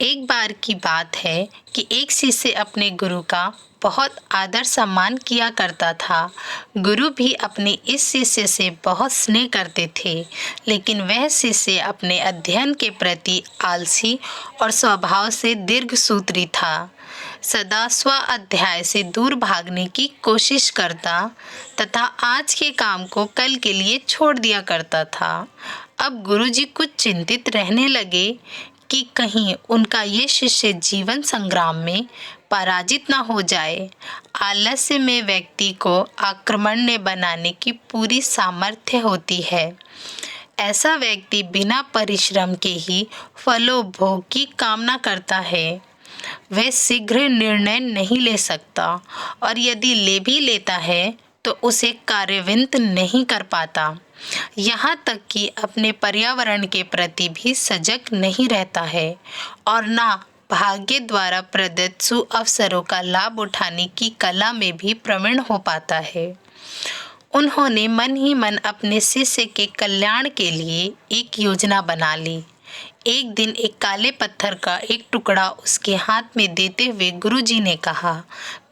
एक बार की बात है कि एक शिष्य अपने गुरु का बहुत आदर सम्मान किया करता था। गुरु भी अपने इस शिष्य से बहुत स्नेह करते थे, लेकिन वह शिष्य अपने अध्ययन के प्रति आलसी और स्वभाव से दीर्घसूत्री था। सदा स्व अध्याय से दूर भागने की कोशिश करता तथा आज के काम को कल के लिए छोड़ दिया करता था। अब गुरुजी कुछ चिंतित रहने लगे कि कहीं उनका ये शिष्य जीवन संग्राम में पराजित न हो जाए। आलस्य में व्यक्ति को आक्रमण्य बनाने की पूरी सामर्थ्य होती है। ऐसा व्यक्ति बिना परिश्रम के ही फलोपभोग की कामना करता है। वह शीघ्र निर्णय नहीं ले सकता और यदि ले भी लेता है तो उसे कार्यान्वित नहीं कर पाता। यहाँ तक कि अपने पर्यावरण के प्रति भी सजग नहीं रहता है और ना भाग्य द्वारा प्रदत्त सुअवसरों का लाभ उठाने की कला में भी प्रवीण हो पाता है। उन्होंने मन ही मन अपने शिष्य के कल्याण के लिए एक योजना बना ली। एक दिन एक काले पत्थर का एक टुकड़ा उसके हाथ में देते हुए गुरुजी ने कहा,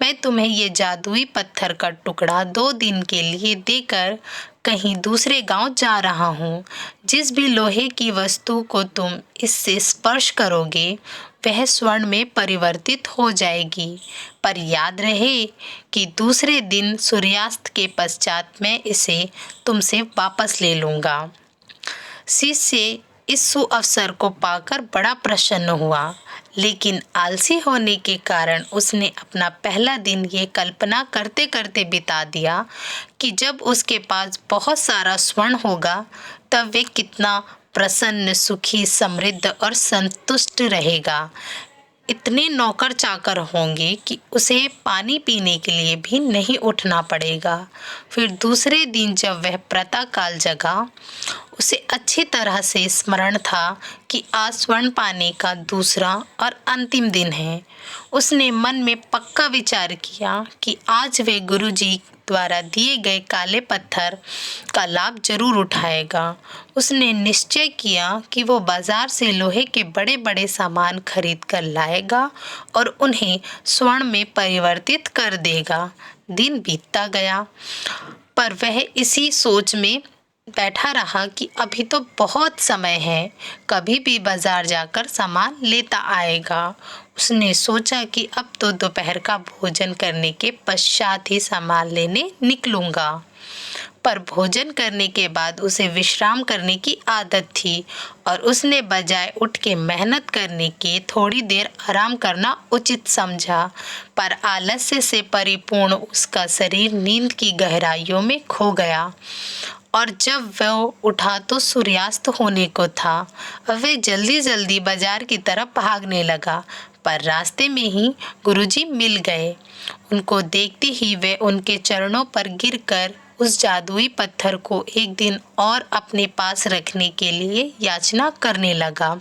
मैं तुम्हें ये जादुई पत्थर का टुकड़ा 2 दिन के लिए देकर कहीं दूसरे गांव जा रहा हूँ। जिस भी लोहे की वस्तु को तुम इससे स्पर्श करोगे वह स्वर्ण में परिवर्तित हो जाएगी, पर याद रहे कि दूसरे दिन सूर्यास्त के पश्चात मैं इसे तुमसे वापस ले लूँगा। शिष्य इस सुअवसर को पाकर बड़ा प्रसन्न हुआ, लेकिन आलसी होने के कारण उसने अपना पहला दिन ये कल्पना करते करते बिता दिया कि जब उसके पास बहुत सारा स्वर्ण होगा तब वे कितना प्रसन्न, सुखी, समृद्ध और संतुष्ट रहेगा। इतने नौकर चाकर होंगे कि उसे पानी पीने के लिए भी नहीं उठना पड़ेगा। फिर दूसरे दिन जब वह प्रातःकाल जगा, उसे अच्छी तरह से स्मरण था कि आज स्वर्ण पाने का दूसरा और अंतिम दिन है। उसने मन में पक्का विचार किया कि आज वे गुरुजी द्वारा दिए गए काले पत्थर का लाभ जरूर उठाएगा। उसने निश्चय किया कि वो बाजार से लोहे के बड़े बड़े सामान खरीद कर लाएगा और उन्हें स्वर्ण में परिवर्तित कर देगा। दिन बीतता गया, पर वह इसी सोच में बैठा रहा कि अभी तो बहुत समय है, कभी भी बाजार जाकर सामान लेता आएगा। उसने सोचा कि अब तो दोपहर का भोजन करने के पश्चात ही सामान लेने निकलूंगा, पर भोजन करने के बाद उसे विश्राम करने की आदत थी और उसने बजाय उठ के मेहनत करने के थोड़ी देर आराम करना उचित समझा। पर आलस्य से परिपूर्ण उसका शरीर नींद की गहराइयों में खो गया और जब वह उठा तो सूर्यास्त होने को था। वह जल्दी जल्दी बाजार की तरफ भागने लगा, पर रास्ते में ही गुरुजी मिल गए। उनको देखते ही वे उनके चरणों पर गिरकर उस जादुई पत्थर को एक दिन और अपने पास रखने के लिए याचना करने लगा,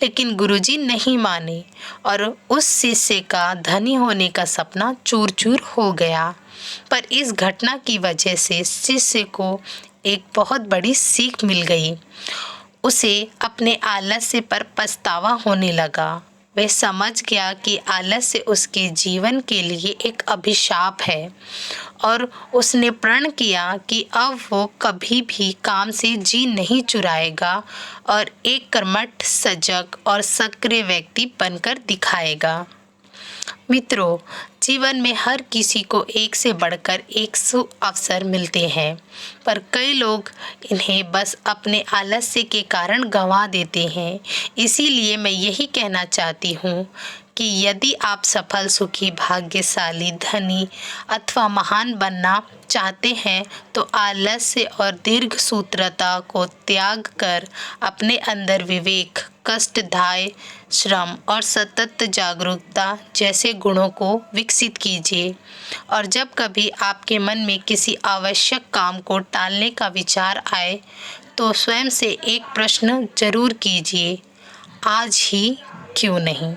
लेकिन गुरुजी नहीं माने और उस शिष्य का धनी होने का सपना चूर चूर हो गया। पर इस घटना की वजह से शिष्य को एक बहुत बड़ी सीख मिल गई। उसे अपने आलस्य पर पछतावा होने लगा। वह समझ गया कि आलस्य उसके जीवन के लिए एक अभिशाप है और उसने प्रण किया कि अब वो कभी भी काम से जी नहीं चुराएगा और एक कर्मठ, सजग और सक्रिय व्यक्ति बनकर दिखाएगा। मित्रों, जीवन में हर किसी को एक से बढ़कर एक अवसर मिलते हैं, पर कई लोग इन्हें बस अपने आलस्य के कारण गंवा देते हैं। इसीलिए मैं यही कहना चाहती हूँ कि यदि आप सफल, सुखी, भाग्यशाली, धनी अथवा महान बनना चाहते हैं तो आलस्य और दीर्घसूत्रता को त्याग कर अपने अंदर विवेक, कष्टदायक श्रम और सतत जागरूकता जैसे गुणों को विकसित कीजिए। और जब कभी आपके मन में किसी आवश्यक काम को टालने का विचार आए तो स्वयं से एक प्रश्न जरूर कीजिए, आज ही क्यों नहीं।